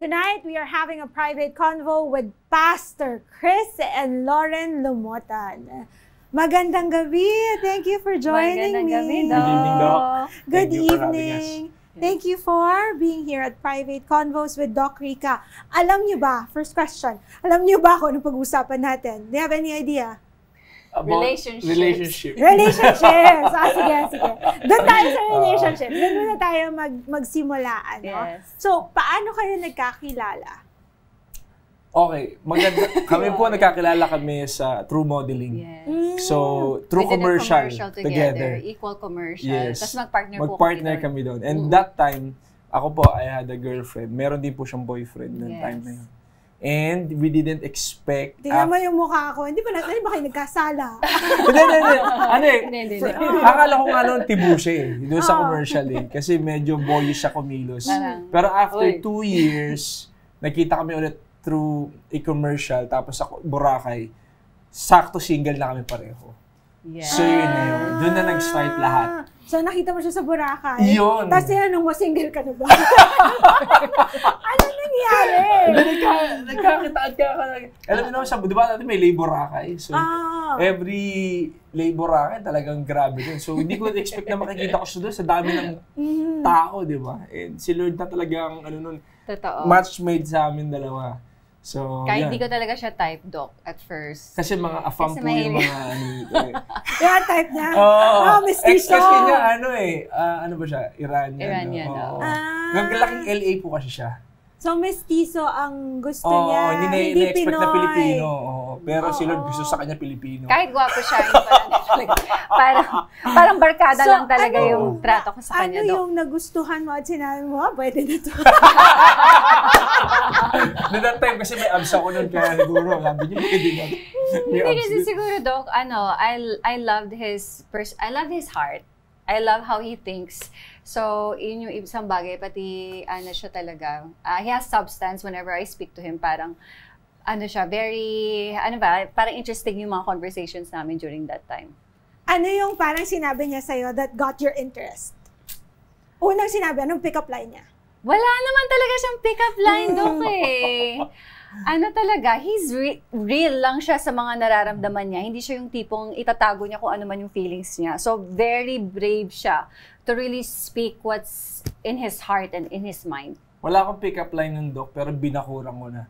Tonight, we are having a private convo with Pastor Chris and Lauren Lumotan. Magandang gabi. Thank you for joining me. Gabi, Good evening, Doc. Good Thank you for having evening. Thank you for being here at Private Convos with Doc Rica. Alam niyo ba, first question, alam niyo ba kung anong pag-usapan natin? Do you have any idea? Relationships. Relationships! Sige. Doon tayo sa relationships. Doon muna tayo magsimula. Ano? Yes. So, paano kayo nagkakilala? Okay, maganda. Kami po nagkakilala kami sa through modeling. Yes. So, through We did a commercial together. Equal commercial. Yes. Tapos magpartner po Magpartner kami doon. And that time, ako po, I had a girlfriend. Meron din po siyang boyfriend noong time na yun. And we didn't expect... Tingnan mo yung mukha ko. Hindi ba kayo nagkasala? Hindi. Akala ko nga noon tibusya doon sa commercial Kasi medyo boyish siya kumilos. Pero after 2 years, nakita kami ulit through a commercial, tapos ako, Boracay, sakto single na kami pareho. Yes. So yun na yun. Doon na nag-start lahat. So nakita mo siya sa Boracay? Yun. Tapos tinanong mo, single ka na ba? Ano nangyari? Nagkakitaan ka. Alam mo naman, di ba natin may Labor Boracay? So every Labor Boracay talagang grabe din. So hindi ko expect na makikita ko siya doon sa dami ng tao, di ba? And si Lord na talagang, Totoo. match made sa amin dalawa. So, kahit di ko talaga siya type, Doc, at first. Kasi mga afam po yung mga Yung type niya? Mestizo. Kasi niya, ano ba siya? Iranian. Iranian, Naglaking LA po kasi siya. So, mestizo ang gusto niya, hindi expect na Pilipino. Pero si Lord gusto sa kanya Pilipino. Kahit gwapo siya, parang barkada lang talaga yung trato ko sa kanya, Doc. Ano yung nagustuhan mo at sinabi mo, pwede na to? No, that time kasi may abs ako nun, kaya siguro, sabi niya, pwede na. Hindi kasi siguro, Doc, I loved his heart. I love how he thinks. So, yun yung isang bagay, pati siya talaga. He has substance whenever I speak to him. Parang, siya, very, parang interesting yung mga conversations namin during that time. Ano yung parang sinabi niya sa'yo that got your interest? Unang sinabi, anong pick-up line niya? Wala naman talaga siyang pick-up line, Doc, talaga, he's real lang siya sa mga nararamdaman niya. Hindi siya yung tipong itatago niya kung ano man yung feelings niya. So, very brave siya to really speak what's in his heart and in his mind. Wala akong pick-up line ng Doc, pero binakurang ko na.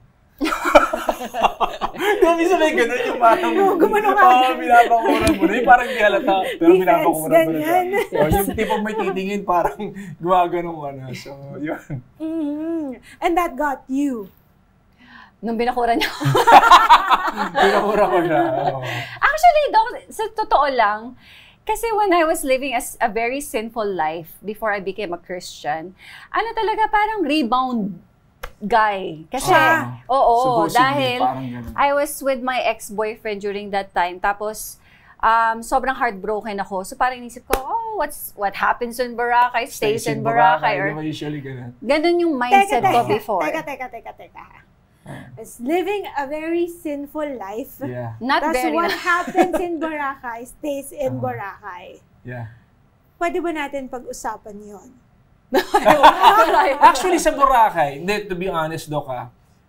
Kami sa may gano'n yung parang binabakurang mo na. Yung parang di halata, pero binabakurang mo na siya. So, yung tipong may titingin, parang gumagano'n ka na. So, yun. And that got you? Nung binakura niya ako. Binakura ko siya. Actually, Doc, sa totoo lang, kasi when I was living a very sinful life before I became a Christian, talaga parang rebound guy. Kasi, dahil I was with my ex-boyfriend during that time. Tapos, sobrang heartbroken ako. So parang inisip ko, what happens in Boracay stays in Boracay. Or, usually ganun. Ganun yung mindset ko before. Teka. It's living a very sinful life. Yeah. That's what happens in Boracay stays in Boracay. Yeah. Pwede ba natin pag-usapan yun? Actually, sa Boracay, to be honest, Doc,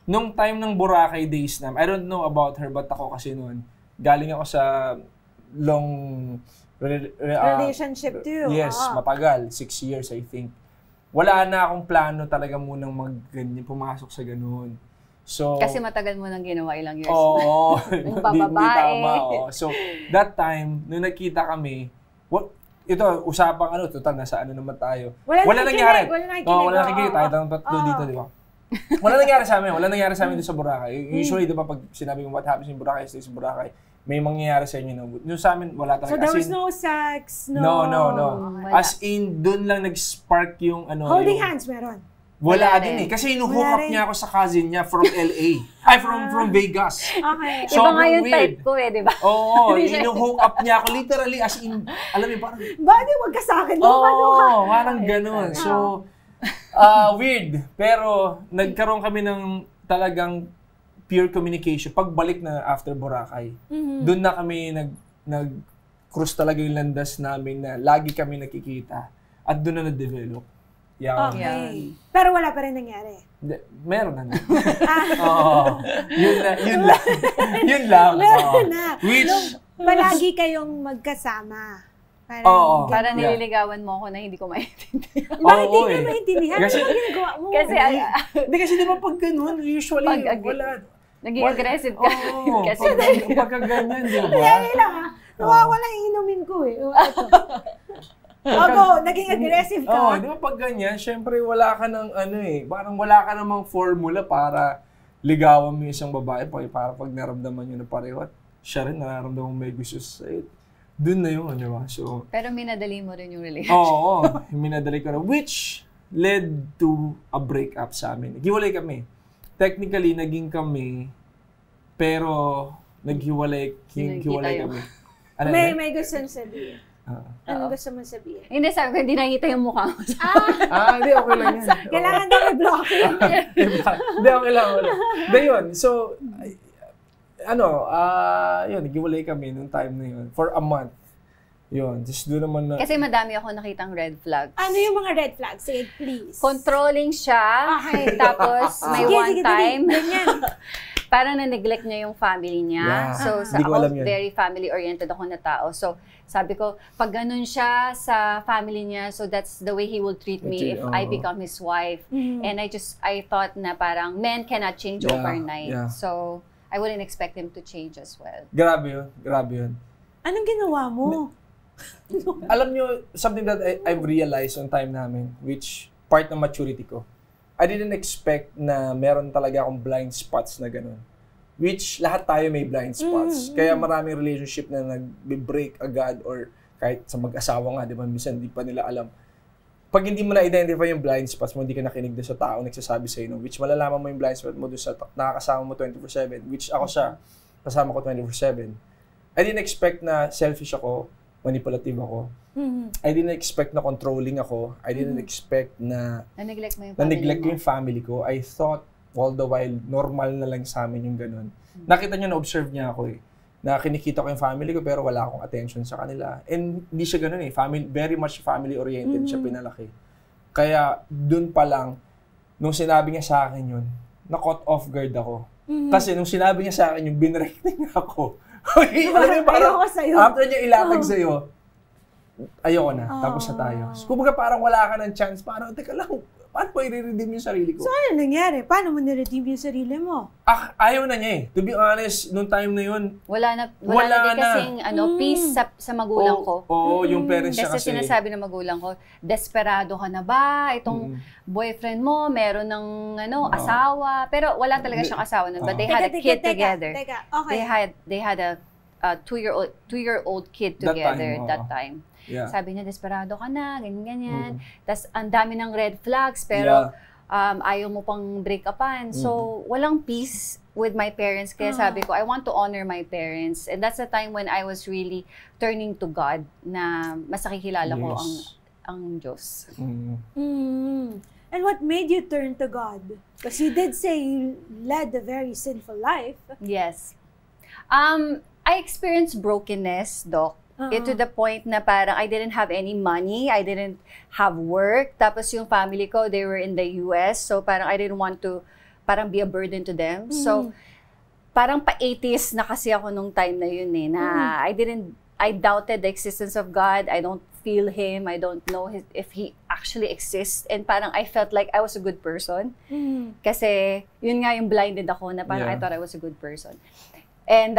nung time ng Boracay days I don't know about her, but ako kasi noon, galing ako sa long relationship too. Yes, matagal. 6 years, I think. Wala na akong plano talaga munang pumasok sa ganun. So, kasi matagal mo nang ginawa ilang years. Oo. Yung bababae. So, that time, nung nakita kami, usapang total, nasa naman tayo. Wala nangyari. Wala nakikinig. Tayo tatlo dito, di ba? Wala nangyari sa amin doon sa Boracay. Usually, di ba, pag sinabi mo what happens in Boracay, stays in Boracay, may mangyayari sa inyo na. Yung sa amin, wala talaga. So, there was no sex, No. As in, doon lang nag-spark yung holding hands, meron? Wala din Kasi hinuhook up niya ako sa cousin niya from LA. From Vegas. Okay. Iba nga yung type ko di ba? Oo, hinuhook up niya ako literally as in, alam mo, parang... Bakit wag ka sa akin? Parang ganun. So, weird. Pero, nagkaroon kami ng talagang pure communication. Pagbalik na after Boracay, doon na kami nag-cruise talaga yung landas namin na lagi kami nakikita. At doon na nag-develop. Yan. Okay. Pero wala pa rin nangyari. Hindi, meron na. Oo. Yun lang. Yun lang. Meron na. Which, Palagi kayong magkasama. Oo. Parang nililigawan mo ako na hindi ko maintindihan. Bakit hindi ka maintindihan? Kasi, ano ginagawa mo? kasi di ba pag ganun, usually, wala. Naging aggressive ka. Oo. Kasi pagka ganyan, di ba? Kaya lang nawawala yung inumin ko eh. Ako, naging aggressive ka. Oo, di ba pag ganyan, syempre wala ka ng parang wala ka namang formula para ligawan mo yung isang babae para pag naramdaman nyo na pareho at siya rin nararamdaman may gusto sa'yo. Doon na yun, di ba? So, pero minadali mo rin yung relationship. Oo, minadali ko na. Which led to a breakup sa amin. Naghiwalay kami. Technically, naging kami, pero naghiwalay kami. Ano, may gusto nang sabihin. Ano gusto mo sabihin? Hindi, sabi ko, hindi nakita yung mukha mo. Hindi, okay lang yan. Kailangan daw i-blocking. Hindi, okay lang. Hindi yun. So, yun, naghiwalay kami nung time na yun. For a month. Yun, just doon naman na... Kasi madami ako nakitang red flags. Ano yung mga red flags? Sige, please. Controlling siya. Okay. Tapos, may one time, ganyan. parang na-neglect niya yung family niya. Yeah. So, ako, very family-oriented ako na tao. So, sabi ko, pag ganun siya sa family niya, so that's the way he will treat me if I become his wife. And I thought na parang men cannot change overnight. Yeah. So, I wouldn't expect him to change as well. Grabe yun. Anong ginawa mo? Alam nyo, something that I've realized on time namin, which part ng maturity ko, I didn't expect na meron talaga akong blind spots na ganun. Which, lahat tayo may blind spots. Kaya maraming relationship na nag-break agad or kahit sa mag-asawa nga, di ba, minsan hindi pa nila alam. Pag hindi mo na-identify yung blind spots mo, hindi ka nakinig doon sa tao nagsasabi sa'yo, no? Which malalaman mo yung blind spot mo doon sa nakakasama mo 24/7, which ako siya, kasama ko 24/7. I didn't expect na selfish ako, manipulative ako. I didn't expect na controlling ako. I didn't expect na na-neglect mo yung na-neglect ko yung family ko. I thought all the while, normal na lang sa amin yung ganun. Nakita niyo, na-observe niya ako eh. Na kinikita ko yung family ko pero wala akong attention sa kanila. And hindi siya ganun eh. Very much family-oriented siya pinalaki. Kaya dun pa lang, nung sinabi niya sa akin yun, na-caught off guard ako. Kasi nung sinabi niya sa akin yung binrek niya ako. Okay, alam mo yung parang after niya ilatag sa'yo, ayoko na, tapos na tayo. So, kumbaga parang wala ka ng chance, paano mo i-redeem yung sarili ko? So, ano nangyari? Paano mo ni-redeem yung sarili mo? Ayaw na niya eh. To be honest, nung time na yun, wala na kasing peace sa magulang ko. Oo, yung parents niya kasi sinasabi ng magulang ko, desperado ka na ba? Itong boyfriend mo, meron ng asawa. Pero wala talaga siyang asawa nun. But they had a kid together. Okay. They had a 2-year-old kid together that time. Yeah. Sabi niya, desperado ka na, ganyan. Tapos, ang dami ng red flags, pero ayaw mo pang break-upan. So, walang peace with my parents. Kaya sabi ko, I want to honor my parents. And that's the time when I was really turning to God na mas nakikilala ko ang Diyos. And what made you turn to God? Because you did say you led a very sinful life. Yes. I experienced brokenness, Doc. To the point na parang I didn't have any money, I didn't have work. Tapos yung family ko, they were in the US. So parang I didn't want to parang be a burden to them. So parang pa-atheist na kasi ako nung time na yun eh. Na I doubted the existence of God. I don't feel Him. I don't know if He actually exists. And parang I felt like I was a good person. Kasi yun nga yung blinded ako na parang I thought I was a good person. And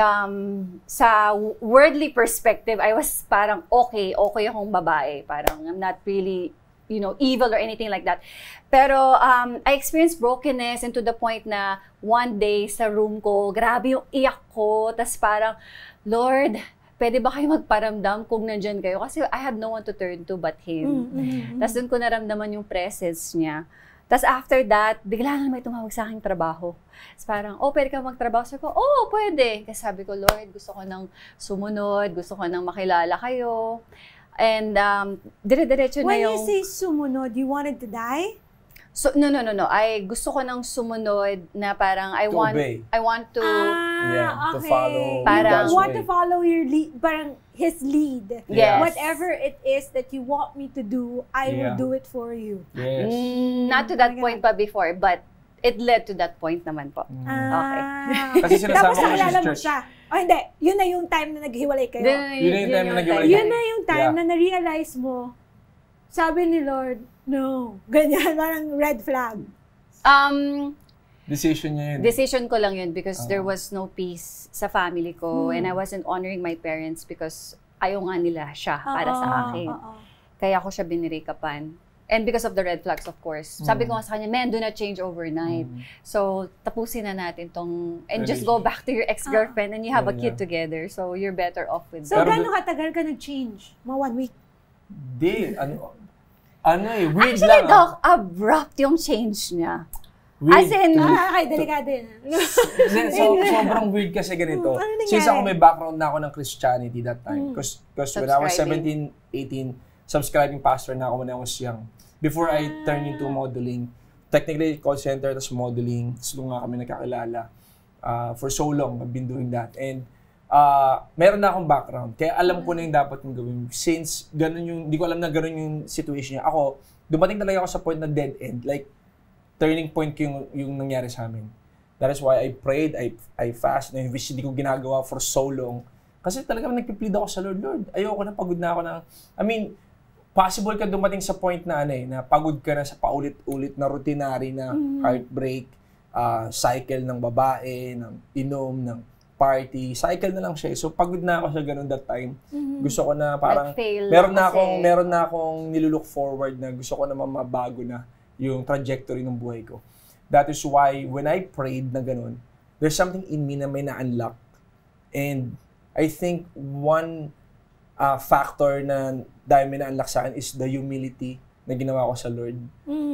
sa worldly perspective, I was parang okay akong babae. Parang I'm not really, evil or anything like that. Pero I experienced brokenness and to the point na one day sa room ko, grabe yung iyak ko. Tas parang, Lord, pwede ba kayo magparamdam kung nandyan kayo? Kasi I had no one to turn to but Him. Tas doon ko naramdaman yung presence niya. Tapos after that, bigla na may tumawag sa aking trabaho. Tapos parang, pwede ka magtrabaho? Sabi ko, pwede. Kasi sabi ko, Lord, gusto ko nang sumunod, gusto ko nang makilala kayo. And dire-diretso na yung... When you say sumunod, you wanted to die? So, no. I gusto ko nang sumunod na parang I want to To okay. follow Parang- You want to follow your lead, parang his lead. Yes. Whatever it is that you want me to do, I will do it for you. Yes. Not to that point pa before, but it led to that point naman po. Kasi sinasama Tapos ko siya nakilala sa mo church. siya. Oh, hindi. Yun na yung time na naghiwalay kayo. Yun na yung time na naghiwalay Yun na yung time Yeah. na na-realize mo, sabi ni Lord, no. Ganyan, parang red flag. Decision niya yun. Decision ko lang yun because there was no peace sa family ko and I wasn't honoring my parents because ayaw nga nila siya para sa akin. Kaya ako siya binirikapan. And because of the red flags, of course. Sabi ko nga sa kanya, man, do not change overnight. So, tapusin na natin tong, and just go back to your ex-girlfriend and you have a kid together. So, you're better off with So, that. gano'ng katagal ka nag-change? Mga 1 week? Di, ano eh, weird Actually, lang. Doc, abrupt yung change niya. Weird. As in, Ay, delikado yun. Sobrang weird kasi ganito. Ano nangyari? Since ako may background na ako ng Christianity that time. Because when I was 17, 18, subscribing pastor na ako when I was young. Before I turned into modeling. Technically, call center, tas modeling. Tas doon nga kami nagkakilala. For so long, I've been doing that. And meron na akong background. Kaya alam ko na yung dapat kong gawin. Since ganun yung, di ko alam na ganun yung situation niya. Ako, dumating talaga ako sa point na dead end. Like, turning point yung nangyari sa amin. That is why I prayed, I fast, na which hindi ko ginagawa for so long. Kasi talagang nagpiplead ako sa Lord, Lord, ayoko na, pagod na ako na, possible ka dumating sa point na na pagod ka na sa paulit-ulit na routinary na heartbreak, cycle ng babae, ng inom, ng party, cycle na lang siya. So pagod na ako sa ganun that time. Gusto ko na parang meron na akong nilulook forward na gusto ko na mabago na yung trajectory ng buhay ko. That is why when I prayed na ganun, there's something in me na may na-unlock. And I think one factor na dahil may na-unlock sa akin is the humility na ginawa ko sa Lord.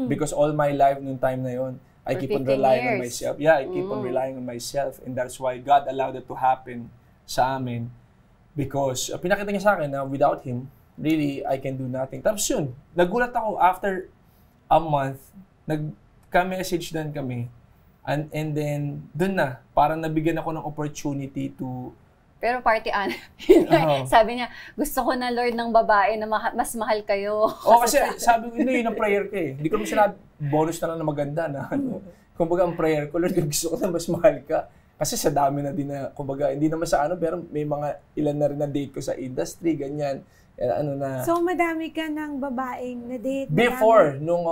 Because all my life nung time na yon, I keep on relying on myself. Yeah, I keep on relying on myself. And that's why God allowed it to happen sa amin. Because pinakita niya sa akin na without Him, really, I can do nothing. Tapos yun, nagulat ako after a month, nagka-message din kami. And then, dun na, parang nabigyan ako ng opportunity to... Pero party sabi niya, gusto ko na Lord ng babae na mas mahal kayo. Kasi sabi ko, yun ang prayer ko eh. Hindi ko naman sinabi, bonus na lang na maganda na. Kumbaga ang prayer ko, Lord, gusto ko na mas mahal ka. Kasi sa dami na din na, kumbaga, hindi naman sa pero may mga ilan na rin na date ko sa industry, ganyan. So, madami ka ng babaeng na-date? Before, nung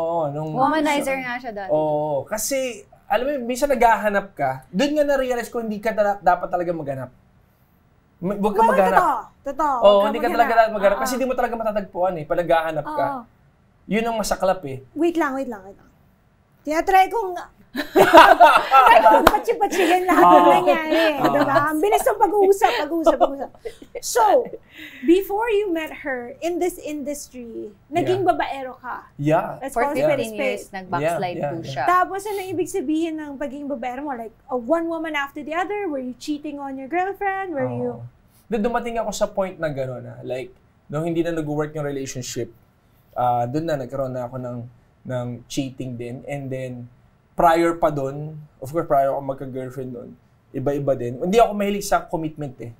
womanizer nga siya dati. Oo, kasi, alam mo, minsan naghahanap ka, doon nga na-realize ko, hindi ka dapat talaga maghanap. Huwag ka maghanap. Totoo. Oo, hindi ka talaga dapat maghanap. Kasi hindi mo talaga matatagpuan eh, pag naghahanap ka. Yun ang masaklap eh. Wait lang. Tinatry kong patsi-patsihin lahat ng nangyari. Diba? Ang bilis ng pag-uusap. So, before you met her in this industry, naging babaero ka. Yeah. Let's For call it 15 years, nag-backslide po siya. Tapos, ano ibig sabihin ng pagiging babaero mo? Like, one woman after the other? Were you cheating on your girlfriend? Were you... Dumating ako sa point na gano'n na. Like, nung hindi na nag-work yung relationship, doon na nagkaroon na ako ng cheating din. And then, prior pa doon, of course, prior ako magka-girlfriend doon, iba-iba din. Hindi ako mahilig sa commitment eh.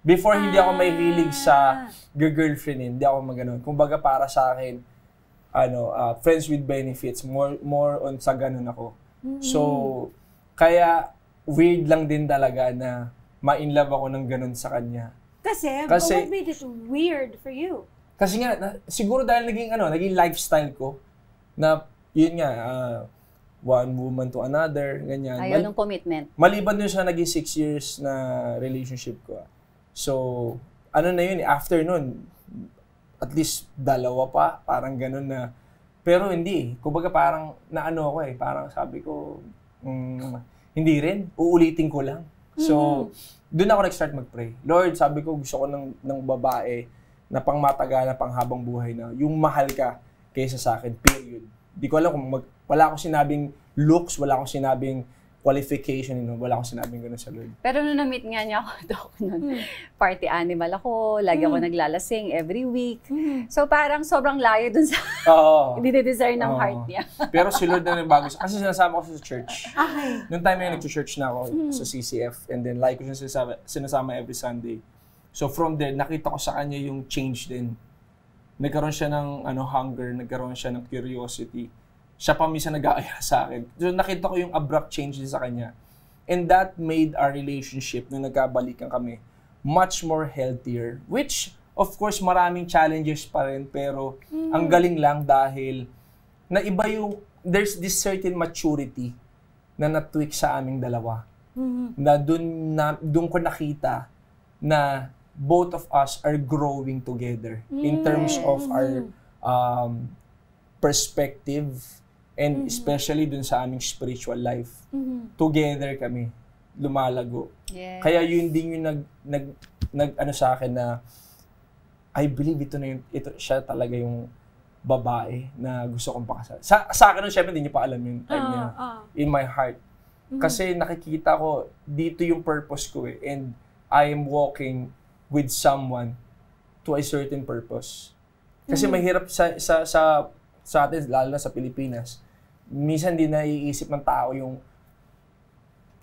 Before, hindi ako mahilig sa girlfriend, hindi ako magano'n. Kumbaga para sa akin, friends with benefits, more on sa ganun ako. So, kaya weird lang din talaga na ma-inlove ako ng ganun sa kanya. Kasi what made it weird for you? Kasi nga, siguro dahil naging lifestyle ko, na yun nga, one woman to another, ganyan. Ayaw ng commitment. Maliban dun sa naging 6 years na relationship ko. So, na yun, after nun, at least dalawa pa, parang ganun na. Pero hindi, kumbaga parang ako eh, parang sabi ko, hindi rin, uulitin ko lang. So, doon ako nag-start mag-pray. Lord, sabi ko, gusto ko ng babae na pangmatagal na panghabang buhay na yung mahal ka kaysa sa akin, period. Di ko alam kung wala akong sinabing looks, wala akong sinabing qualification, wala akong sinabing gano'n sa Lord. Pero nung na-meet nga niya ako noon, party animal ako, lagi ako naglalasing every week. So parang sobrang layo dun sa dinidesire ng heart niya. Pero si Lord na bago, kasi sinasama ko sa church. Okay. Noong time na yun, nag-church na ako sa CCF, and then like ko siya sinasama every Sunday. So from there, nakita ko sa kanya yung change din. Nagkaroon siya ng hunger, nagkaroon siya ng curiosity. Siya pa minsan nag-aaya sa akin. So nakita ko yung abrupt change din sa kanya. And that made our relationship, nung nagkabalikan kami, much more healthier. Which, of course, maraming challenges pa rin, pero ang galing lang dahil naiba yung, there's this certain maturity na natweak sa aming dalawa. Na dun ko nakita na both of us are growing together in terms of our perspective and especially dun sa aming spiritual life. Together kami, lumalago. Yes. Kaya yun din yung nag sa akin na I believe siya talaga yung babae na gusto kong pakasal. Sa akin nun, syempre, hindi niyo pa alam yung time niya. In my heart. Kasi nakikita ko, dito yung purpose ko eh. And I am walking with someone to a certain purpose. Kasi mahirap sa atin, lalo na sa Pilipinas, minsan di naiisip ng tao yung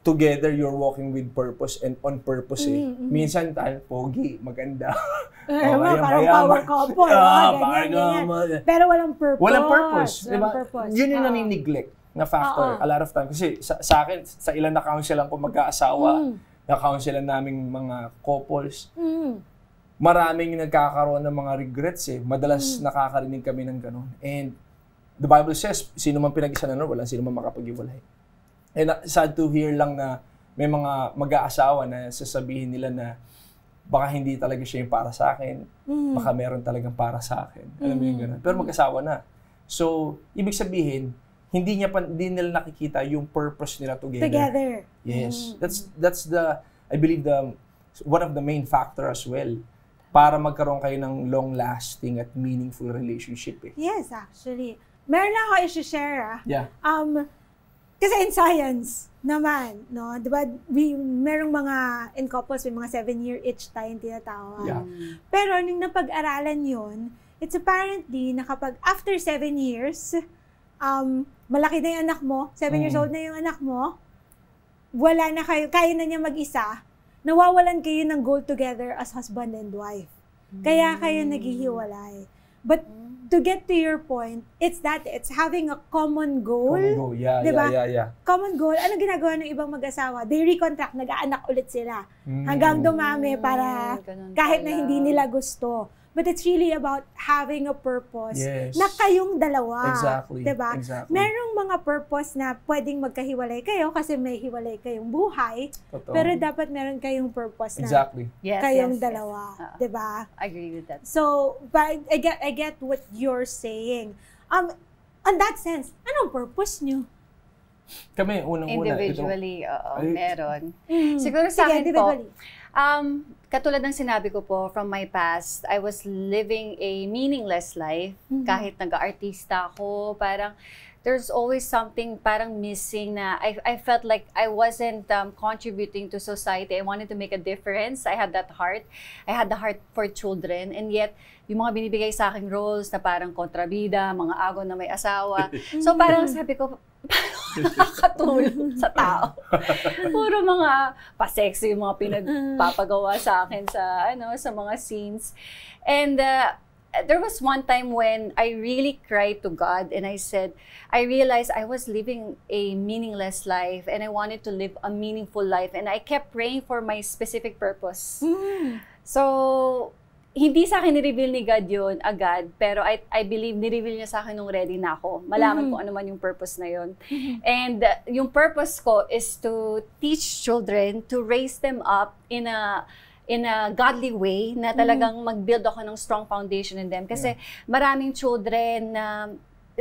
together you're walking with purpose and on purpose eh. Minsan tayo, pogi, maganda. Parang power couple. Ganyan. Pero walang purpose. Walang purpose. Diba? Purpose. Yun yung nani-neglect na factor a lot of time. Kasi sa akin, sa ilan na counsel ko mag-aasawa, na-counselan naming mga couples, maraming nagkakaroon ng mga regrets eh. Madalas nakakarinig kami ng gano'n. And the Bible says, sino man pinag-isa na wala sino man makapag-iwalay. And sad to hear lang na may mga mag-aasawa na sasabihin nila na baka hindi talaga siya yung para sa akin, baka meron talagang para sa akin. Alam mo yung gano'n. Pero mag-asawa na. So, ibig sabihin, hindi nila nakikita yung purpose nila together. Yes. That's I believe one of the main factor as well para magkaroon kayo ng long-lasting at meaningful relationship eh. Yes, actually. Meron lang ako i-share Yeah. Kasi in science naman, no, 'di ba, merong mga in couples may mga 7-year itch tayong tinatawag. Yeah. Pero nung napag-aralan 'yon, it's apparently na kapag after 7 years, malaki na yung anak mo, 7 years old na yung anak mo, wala na kayo, kaya na niya mag-isa, nawawalan kayo ng goal together as husband and wife. Kaya kayo naghihiwalay. But to get to your point, it's having a common goal. Common goal, diba? Yeah. Common goal. Ano ginagawa ng ibang mag-asawa? They recontract, nag-aanak ulit sila. Hanggang dumami para kahit na hindi nila gusto. But it's really about having a purpose na kayong dalawa. Exactly. Diba? Exactly. Merong mga purpose na pwedeng magkahiwalay kayo kasi may hiwalay kayong buhay. Totoo. Pero dapat meron kayong purpose na kayong dalawa. Diba? I agree with that. So, but I get what you're saying. On that sense, anong purpose nyo? Kami, unang-una. Individually, meron. Siguro sa akin po, katulad ng sinabi ko po, from my past, I was living a meaningless life. Kahit nag-artista ako, parang there's always something parang missing na I felt like I wasn't contributing to society. I wanted to make a difference. I had that heart. I had the heart for children. And yet, yung mga binibigay sa aking roles na parang kontrabida, mga agon na may asawa. So parang sabi ko, paano nakakatulong sa tao? Puro mga pa-sexy yung mga pinagpapagawa sa akin sa mga scenes. And there was one time when I really cried to God and I said, I realized I was living a meaningless life and I wanted to live a meaningful life. And I kept praying for my specific purpose. So, hindi sa akin ni-reveal ni God yun agad, pero I believe ni-reveal niya sa akin nung ready na ako. Malaman ko ano man yung purpose na yun. And yung purpose ko is to teach children, to raise them up in a godly way na talagang mag-build ako ng strong foundation in them. Kasi maraming children na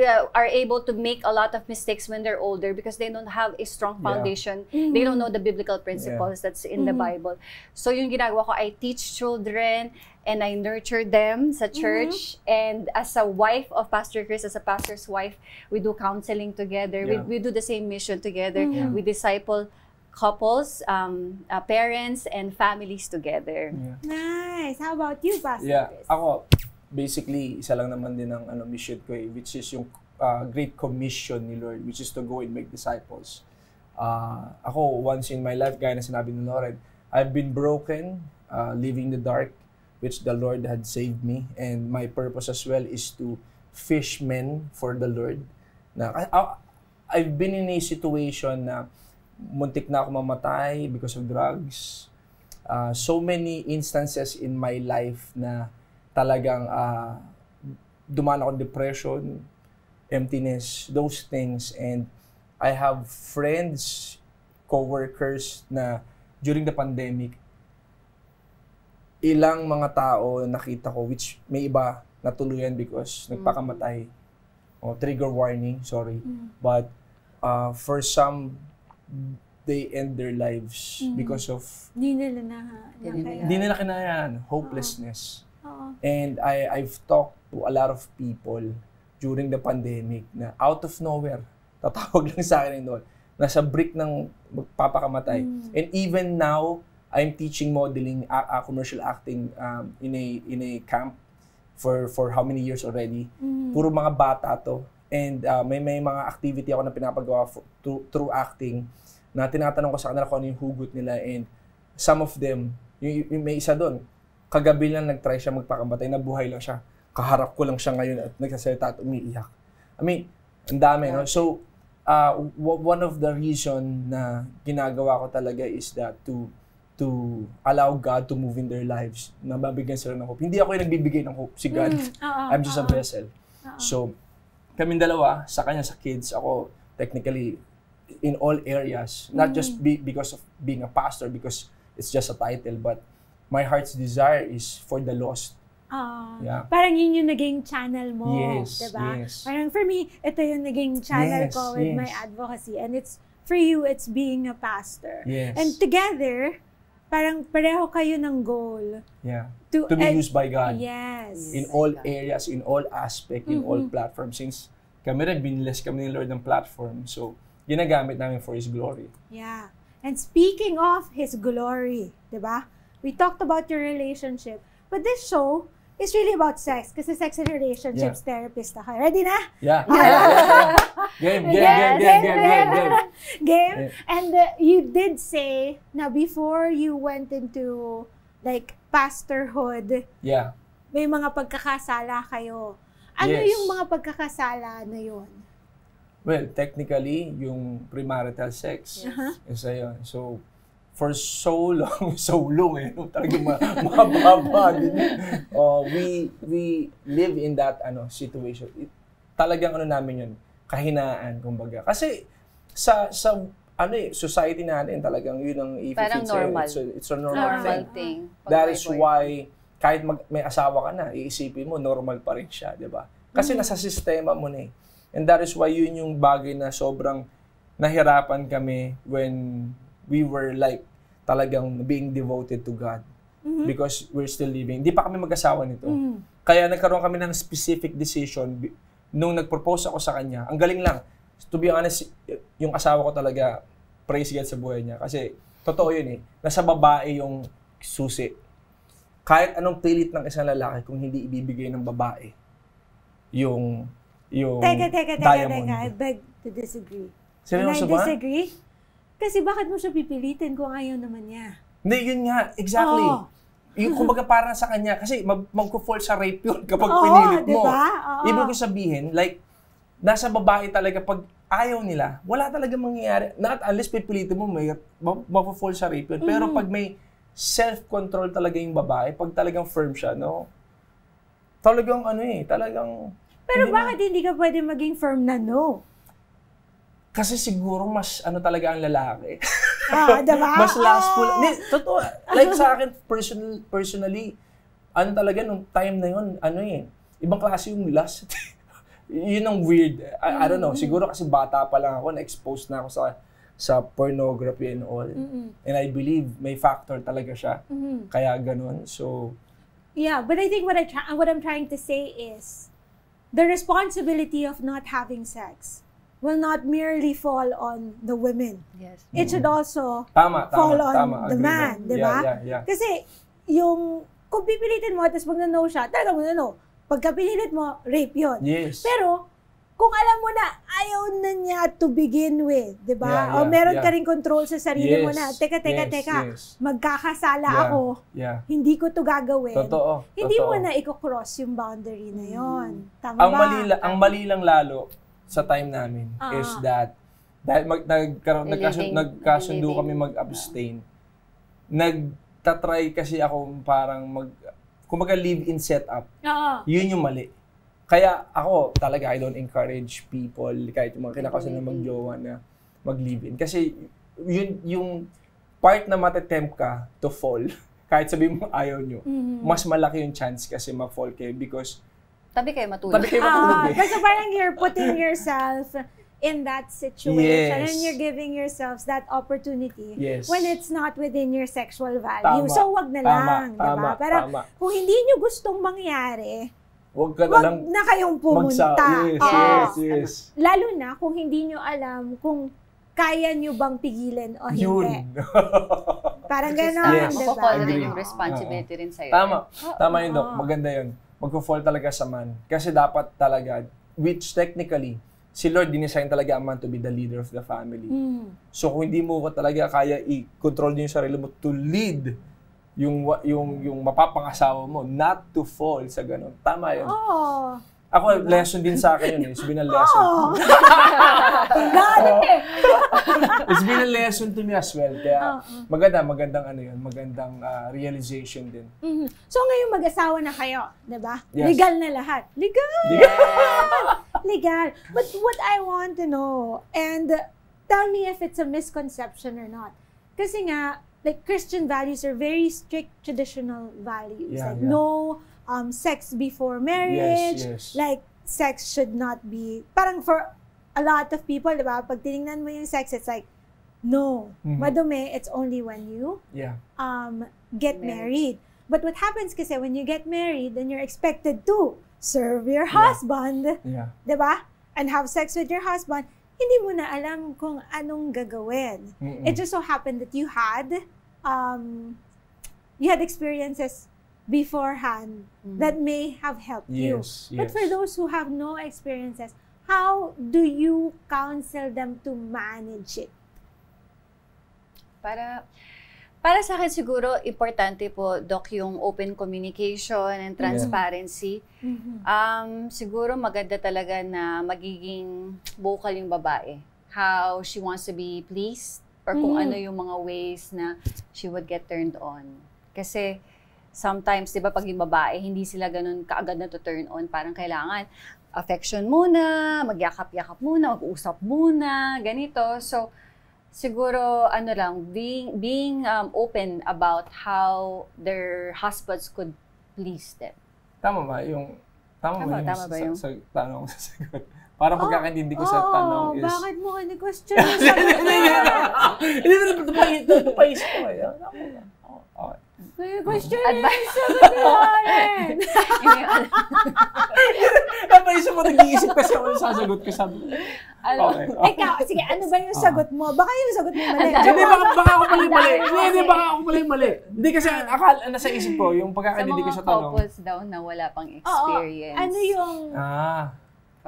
are able to make a lot of mistakes when they're older because they don't have a strong foundation. They don't know the biblical principles that's in the Bible. So yung ginagawa ko, I teach children and I nurture them sa church. And as a wife of Pastor Chris, as a pastor's wife, we do counseling together. We do the same mission together. We disciple couples, parents, and families together. Nice. How about you, Pastor Chris? Ako, basically, isa lang naman din ang mission ko which is yung Great Commission ni Lord, which is to go and make disciples. Ako, once in my life, gaya na sinabi ni Lord, I've been broken, living in the dark, which the Lord had saved me. And my purpose as well is to fish men for the Lord. I've been in a situation na muntik na ako mamatay because of drugs. So many instances in my life na talagang dumaan ako depression, emptiness, those things. And I have friends, co-workers na during the pandemic, ilang mga tao nakita ko, which may iba natuluyan because nagpakamatay. Trigger warning, sorry. But for some, they end their lives because of Hindi nila kinayaan, hopelessness. And I've talked to a lot of people during the pandemic na out of nowhere, tatawag lang sa akin doon, nasa brick ng magpapakamatay. And even now, I'm teaching modeling, commercial acting in a camp for how many years already. Puro mga bata to. And may mga activity ako na pinapagawa through acting na tinatanong ko sa kanila kung ano yung hugot nila. And some of them, yung may isa doon, kagabi lang nag-try siya magpakamatay, nabuhay lang siya. Kaharap ko lang siya ngayon at nagsasalita at umiiyak. I mean, ang dami, no? So, one of the reason na ginagawa ko talaga is that to allow God to move in their lives, na mabigyan sila ng hope. Hindi ako yung nagbibigay ng hope, si God. I'm just a vessel. So, kaming dalawa, sa kanya, sa kids, ako, technically, in all areas, not just because of being a pastor, because it's just a title, but my heart's desire is for the lost. Parang yun yung naging channel mo, yes, diba? Yes. Parang for me, ito yung naging channel ko with my advocacy. And it's, for you, it's being a pastor. Yes. And together, parang pareho kayo ng goal. To be used by God. Yes. In all areas, in all aspects, in all platforms. Since kami rin, biniless kami ni Lord ng platform. So, ginagamit namin for His glory. Yeah. And speaking of His glory, diba? We talked about your relationship. But this show is really about sex. Kasi sex and relationships therapist ako. Ready na? Yeah. Game. And you did say na before you went into like pastorhood, may mga pagkakasala kayo. Ano yung mga pagkakasala na yun? Well, technically, yung premarital sex. Isa yun. So, for so long talagang mahaba din. We live in that situation. Talagang namin yun, kahinaan, kumbaga. Kasi sa society natin, talagang yun ang parang normal. It's a normal thing. That is why, kahit may asawa ka na, iisipin mo, normal pa rin siya, di ba? Kasi nasa sistema mo na eh. And that is why yun yung bagay na sobrang nahirapan kami when we were like talagang being devoted to God. Because we're still living. Hindi pa kami mag-asawa nito. Kaya nagkaroon kami ng specific decision nung nag-propose ako sa kanya. Ang galing lang. To be honest, yung asawa ko talaga, praise God sa buhay niya. Kasi totoo yun eh. Nasa babae yung susi. Kahit anong pilit ng isang lalaki kung hindi ibibigay ng babae yung diamond. I beg to disagree. Seryoso ba? Disagree? Kasi bakit mo siya pipilitin kung ayaw naman niya? Hindi, yun nga. Exactly. Yung kumbaga parang sa kanya, kasi mag-fall sa rape yun kapag pinilit mo. Diba? Ibig ko sabihin, like, nasa babae talaga pag ayaw nila, wala talaga mangyayari. Not unless pipilitin mo, mag-fall sa rape yun. Pero pag may self-control talaga yung babae, pag talagang firm siya, no? Talagang talagang... Pero bakit hindi ka pwede maging firm na no? Kasi siguro mas talaga ang lalaki. Diba? Mas lastful. Totoo. Like sa akin, personally, talaga, nung time na yun, ibang klase yung lust. Yun ang weird. I don't know, siguro kasi bata pa lang ako, na-expose na ako sa pornography and all. And I believe may factor talaga siya. Kaya ganun. So, yeah, but I think what I'm trying to say is the responsibility of not having sex will not merely fall on the women. Yes. It should also fall on the man, di ba? Yeah. Kasi kung pipilitin mo at magno-no siya, talagang magno-no. Pagka pinilit mo, rape yun. Yes. Pero, kung alam mo na ayaw na niya to begin with, di ba? Yeah, o meron ka rin control sa sarili mo na, teka, magkakasala ako, hindi ko to gagawin. Totoo. Hindi mo na i-cross yung boundary na yon. Tama Ang ba? Ang mali lang lalo sa time namin is that dahil nagkasundo kami mag-abstain, nagtatry kasi ako parang kumbaga live-in setup. Yun yung mali. Kaya ako talaga, I don't encourage people, kahit yung mga kinakasan na mag-jowa na mag-live-in. Kasi yun yung part na matatempt ka to fall, kahit sabihin mo ayaw nyo, mas malaki yung chance kasi ma-fall kayo because tabi kayo matulog. Kasi parang you're putting yourself in that situation and you're giving yourselves that opportunity when it's not within your sexual value. So, wag na lang, diba? Parang kung hindi nyo gustong mangyari, wag na kayong pumunta. Yes. Lalo na kung hindi nyo alam kung kaya nyo bang pigilan o hindi. Parang gano'n, diba? Mapapala din yung responsibility rin sa'yo. Tama yun, Doc. Maganda yun. Magpo-fall talaga sa man. Kasi dapat talaga, which technically, si Lord dinesign talaga ang man to be the leader of the family. So kung hindi mo talaga kaya i-control yung sarili mo to lead yung mapapangasawa mo, not to fall sa ganun. Tama yun. Ako, lesson din sa akin yun. It's been a lesson. It's been a lesson to me as well. Kaya magandang ano yun, magandang realization din. So ngayon mag-asawa na kayo, diba? Yes. Legal na lahat. Legal! Legal. But what I want to know, and tell me if it's a misconception or not. Kasi nga, like Christian values are very strict traditional values. No sex before marriage, like sex should not be, parang for a lot of people, diba, pag tinignan mo yung sex, it's like, no, madumi, it's only when you get married. But what happens kasi when you get married, then you're expected to serve your husband, diba? And have sex with your husband, hindi mo na alam kung anong gagawin. It just so happened that you had experiences beforehand that may have helped you. But for those who have no experiences, how do you counsel them to manage it? Para sa akin siguro, importante po, Doc, yung open communication and transparency. Siguro maganda talaga na magiging vocal yung babae. How she wants to be pleased or kung ano yung mga ways na she would get turned on. Kasi sometimes, di ba, pag yung babae, hindi sila ganun kaagad na to turn on. Parang kailangan affection muna, magyakap-yakap muna, mag-usap muna, ganito. So, siguro, ano lang, being open about how their husbands could please them. Tama ba yung sa tanong sa sagot? Para pagkakaintindi ko sa tanong is... bakit mo ka ni-question yung sagot mo? Hindi, ito pa isip ko. Okay. May question yung sagot mo rin. Napaisip mo, nag-iisip kasi ako yung sasagot ko. Sabi ko, okay. Ikaw, sige, ano ba yung sagot mo? Baka yung sagot mo mali. Hindi, baka ako pala yung mali. Hindi, baka ako pala yung mali. Hindi kasi nasa isip ko, yung pagkakaintindi ko sa tanong. Sa mga couples daw na wala pang experience. Ano yung...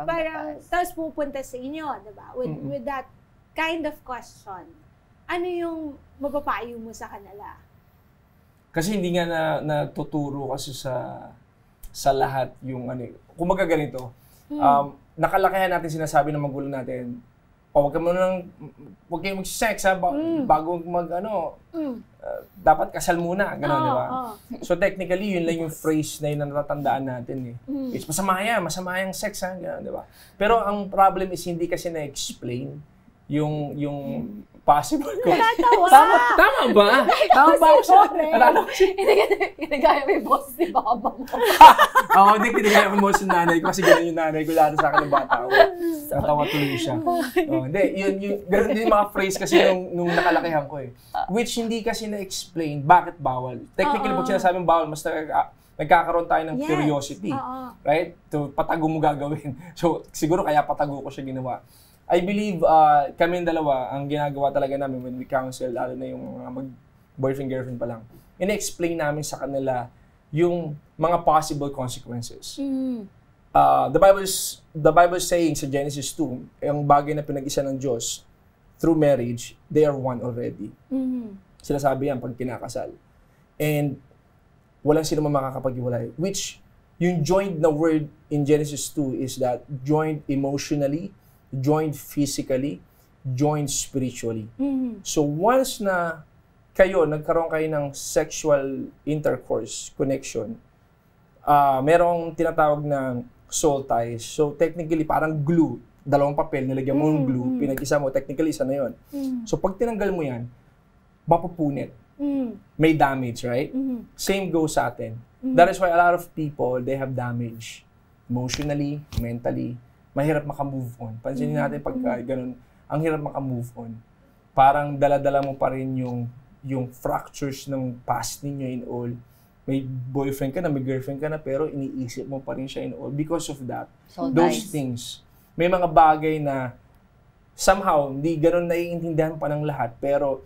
parang, tapos pupunta sa inyo, diba? With that kind of question, ano yung mapapayo mo sa kanila? Kasi hindi nga natuturo kasi sa lahat yung ano. Kumbaga ganito, nakalakayan natin sinasabi ng magulang natin, huwag kayong mag-sex ha, bago dapat kasal muna, gano'n, di ba? So technically, yun lang yung phrase na yun na natatandaan natin eh. It's masama yung sex ha, gano'n, di ba? Pero ang problem is hindi kasi na-explain yung possible ko. Tatawa! Tama ba? Tama ba ako siya? Alala ko siya. Hindi kaya may boss si Baba mo. Oo, hindi kinigaya mo si nanay ko kasi ganun yung nanay ko lalo sa akin ng bata ko. Natawa tuloy siya. Hindi, ganun din yung mga phrase kasi nung nakalakihan ko eh. Which hindi kasi na-explain bakit bawal. Technically, pag sinasabing bawal, mas nagkakaroon tayo ng curiosity. Right? To patago mo gagawin. So, siguro kaya patago ko siya ginawa. I believe kaming dalawa, ang ginagawa talaga namin when we counsel, lalo na yung mga boyfriend-girlfriend pa lang, ina-explain namin sa kanila yung mga possible consequences. The Bible is saying sa Genesis 2, yung bagay na pinag-isa ng Diyos, through marriage, they are one already. Sinasabi yan pag kinakasal. And walang sino man makakapag-iwalay. Which, yung joined na word in Genesis 2 is that joined emotionally, joined physically, joined spiritually. So once na nagkaroon kayo ng sexual intercourse, connection, merong tinatawag na soul ties. So technically parang glue, dalawang papel, nilagyan mo ng glue, pinag-isa mo, technically isa na yun. So pag tinanggal mo yan, mapupunit. May damage, right? Same goes sa atin. That is why a lot of people, they have damage. Emotionally, mentally, mahirap makamove on. Pansinin natin pagka ganun, ang hirap makamove on. Parang dala-dala mo pa rin yung fractures ng past ninyo in all. May boyfriend ka na, may girlfriend ka na, pero iniisip mo pa rin siya in all. Because of that, those things. May mga bagay na somehow, hindi ganun naiintindihan pa ng lahat, pero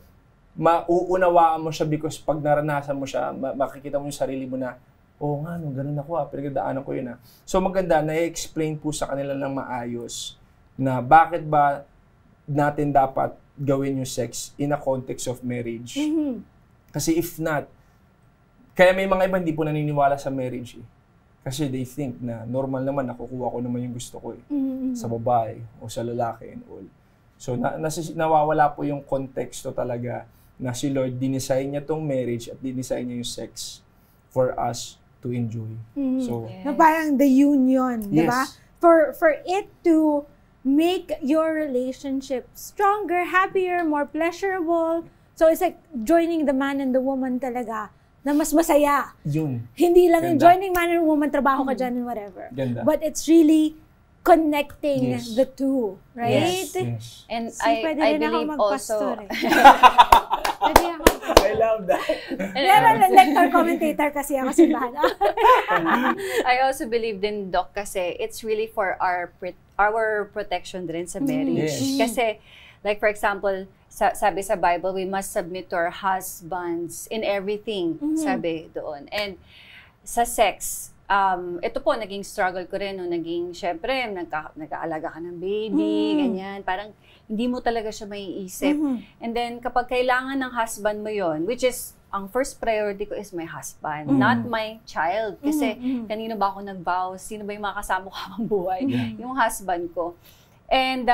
mauunawaan mo siya because pag naranasan mo siya, makikita mo yung sarili mo na, oo nga, nung ganun ako pinagdaanan ko yun So maganda, na-explain po sa kanila ng maayos na bakit ba natin dapat gawin yung sex in a context of marriage. Kasi if not, kaya may mga iba hindi po naniniwala sa marriage eh. Kasi they think na normal naman, nakukuha ko naman yung gusto ko sa babae o sa lalaki and all. So nawawala po yung konteksto talaga na si Lord, dinesign niya tong marriage at dinesign niya yung sex for us to enjoy. So, na parang the union, di ba? For it to make your relationship stronger, happier, more pleasurable. So it's like joining the man and the woman talaga na mas masaya. Yun. Hindi lang yung joining man and woman, trabaho ka dyan and whatever. Ganda. But it's really connecting the two, right? Yes. And So, pwede I rin ako believe magpastor also Pwede ako. I love that. Pero lector commentator kasi ako si Bana. I also believe din, Doc, kasi it's really for our protection din sa marriage. Kasi, like for example, sabi sa Bible, we must submit to our husbands in everything, sabi doon. And sa sex, ito po, naging struggle ko rin, syempre, nag-aalaga ka ng baby, ganyan, parang hindi mo talaga siya maiisip. And then, kapag kailangan ng husband mo yon, which is, ang first priority ko is my husband, not my child. Kasi, kanino ba ako nag-vow? Sino ba yung mga kasama ko habang buhay? Yung husband ko. And,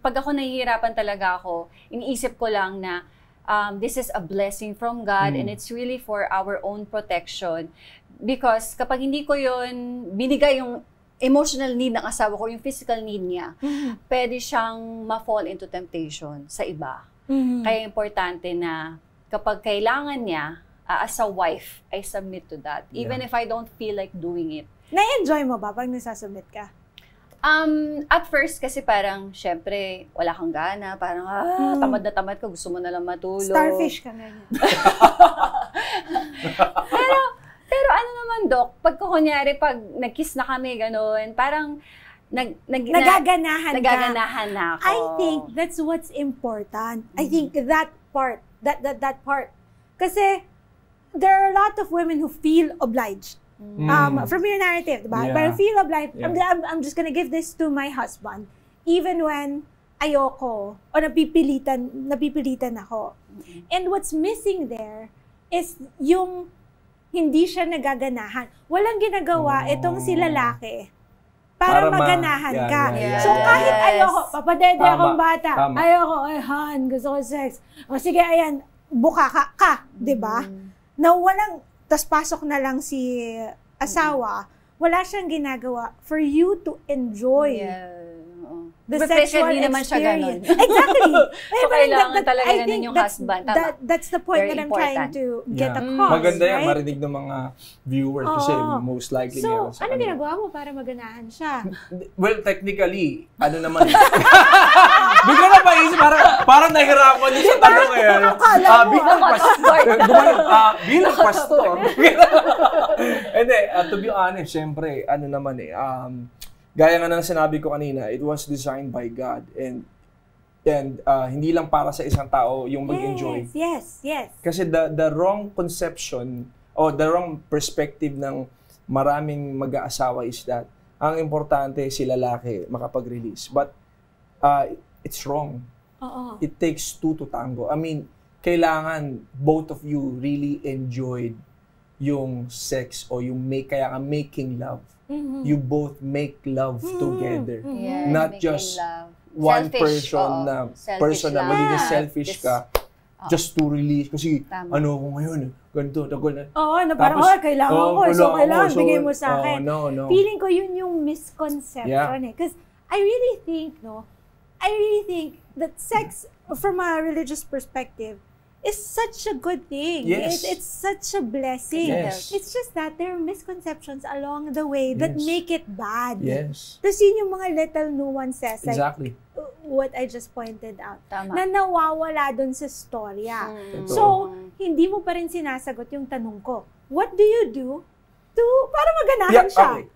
pag ako nahihirapan talaga ako, iniisip ko lang na, this is a blessing from God and it's really for our own protection. Because kapag hindi ko yon binigay yung emotional need ng asawa ko, yung physical need niya, pwede siyang ma-fall into temptation sa iba. Kaya importante na kapag kailangan niya, as a wife, I submit to that. Even if I don't feel like doing it. Na-enjoy mo ba pag nasasubmit ka? At first, kasi parang, syempre, wala kang gana. Parang, tamad na tamad ka, gusto mo na lang matulog. Starfish ka na niya. Pero ano naman, Doc, kunyari, pag nag-kiss na kami, gano'n, parang, nagaganahan na ako. I think that's what's important. I think that part. Kasi, there are a lot of women who feel obliged. From your narrative, diba? But I feel obliged. I'm just gonna give this to my husband. Even when ayoko, o napipilitan ako. And what's missing there is yung hindi siya nagaganahan. Walang ginagawa itong si lalaki para maganahan ka. So kahit ayoko, papadede akong bata, ayoko, Han, gusto ko sex. O sige, ayan, buka ka, diba? Na walang, tas pasok na lang si asawa, wala siyang ginagawa for you to enjoy the But sexual hindi naman siya ganun. experience. Exactly. So, kailangan talaga I ganun think yung husband. Tama. That's the point Very that I'm trying important. to get Yeah. across, Maganda yan, right? marinig ng mga viewers kasi Oo. most likely So, meron sa ano kanila. ginagawa mo para maganahan siya? Well, technically, ano naman. Bigla na paisip, parang nahirapan niyo sa tanong eh. Akala mo, Bilang pastor. Hindi, to be honest, syempre, ano naman gaya nga ng sinabi ko kanina, it was designed by God and hindi lang para sa isang tao yung mag-enjoy. Yes. Kasi the wrong conception o the wrong perspective ng maraming mag-aasawa is that ang importante si lalaki makapag-release. But it's wrong. Oo. It takes two to tango. I mean, kailangan both of you really enjoyed yung sex o yung making love. Mhm. You both make love together. Yes, Not making just love. one Selfish, person oo. na Selfish lang. magiging selfish ka just to release. Kasi Tama. ano ko ngayon, ganito, tagal na. Oo, na parang, Tapos, kailangan ko. So, kailangan, bigay mo sa akin. No. Feeling ko yun yung misconception Because I really think that sex, from a religious perspective, is such a good thing. Yes. It's such a blessing. Yes. It's just that there are misconceptions along the way that Yes. make it bad. Yes. Tapos yun yung mga little nuances, like Exactly. what I just pointed out, Tama. na nawawala dun sa storya. Mm. So, hindi mo pa rin sinasagot yung tanong ko. What do you do para maganahan siya? Okay.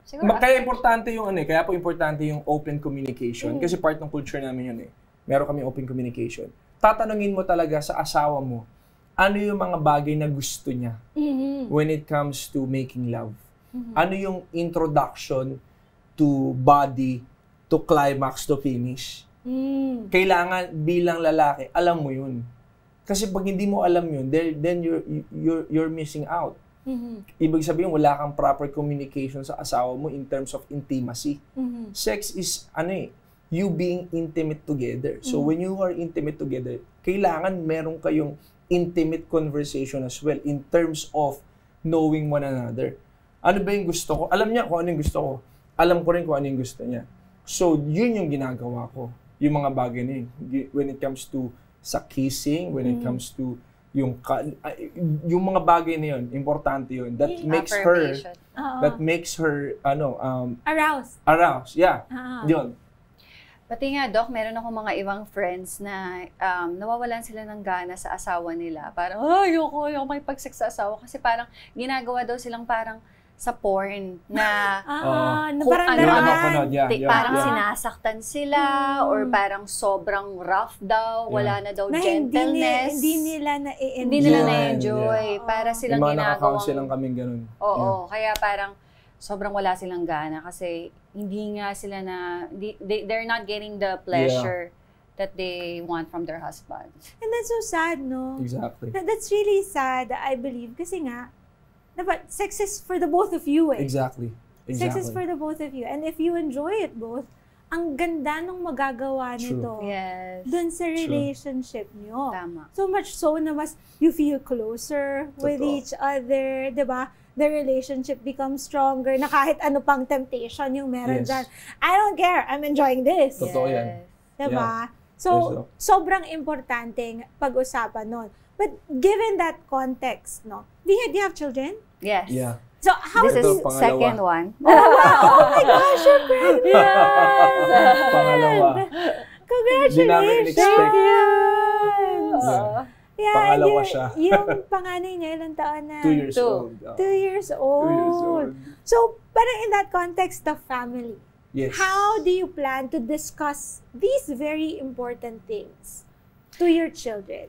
Siguro, Kaya importante yung kaya po importante yung open communication kasi part ng culture namin yun Meron kami open communication. Tatanungin mo talaga sa asawa mo, ano yung mga bagay na gusto niya when it comes to making love? Ano yung introduction to body, to climax, to finish? Kailangan bilang lalaki, alam mo yun. Kasi pag hindi mo alam yun, then you're missing out. Ibig sabihin, wala kang proper communication sa asawa mo in terms of intimacy. Sex is, you being intimate together. So, when you are intimate together, kailangan meron kayong intimate conversation as well in terms of knowing one another. Ano ba yung gusto ko? Alam niya kung ano yung gusto ko. Alam ko rin kung ano yung gusto niya. So, yun yung ginagawa ko. Yung mga bagay na yun. When it comes to sa kissing, when it comes to yung mga bagay na yun, importante yun. That makes her aroused. Yeah. Yun. Pati nga, Doc, meron ako mga ibang friends na nawawalan sila ng gana sa asawa nila. Parang, ayoko makipag-sex sa asawa. Kasi parang ginagawa daw silang parang sa porn na parang parang sinasaktan sila or parang sobrang rough daw, wala na daw gentleness. Hindi nila na-enjoy. Para silang ginagawang... silang kaming ganun. Oo, kaya parang sobrang wala silang gana kasi hindi nga sila they're not getting the pleasure that they want from their husbands. And that's so sad, no? Exactly. That's really sad, I believe. Kasi nga, dapat sex is for the both of you Exactly. Sex is for the both of you. And if you enjoy it both, ang ganda nung magagawa nito dun sa relationship niyo. Tama. So much so na mas you feel closer with each other, di ba? The relationship becomes stronger na kahit ano pang temptation yung meron dyan. I don't care, I'm enjoying this. Totoo yan. Diba? So, sobrang importanteng pag-usapan nun. But given that context, no? Do you have children? Yes. Yeah. So, how This do is you... second one. Oh my gosh, you're pregnant! Pangalawa. Congratulations! Di namin in-expect. Yeah, Pangalawa siya. Yung panganay niya, ilang taon na? 2 years old. 2 years old. So, parang in that context of family, how do you plan to discuss these very important things to your children?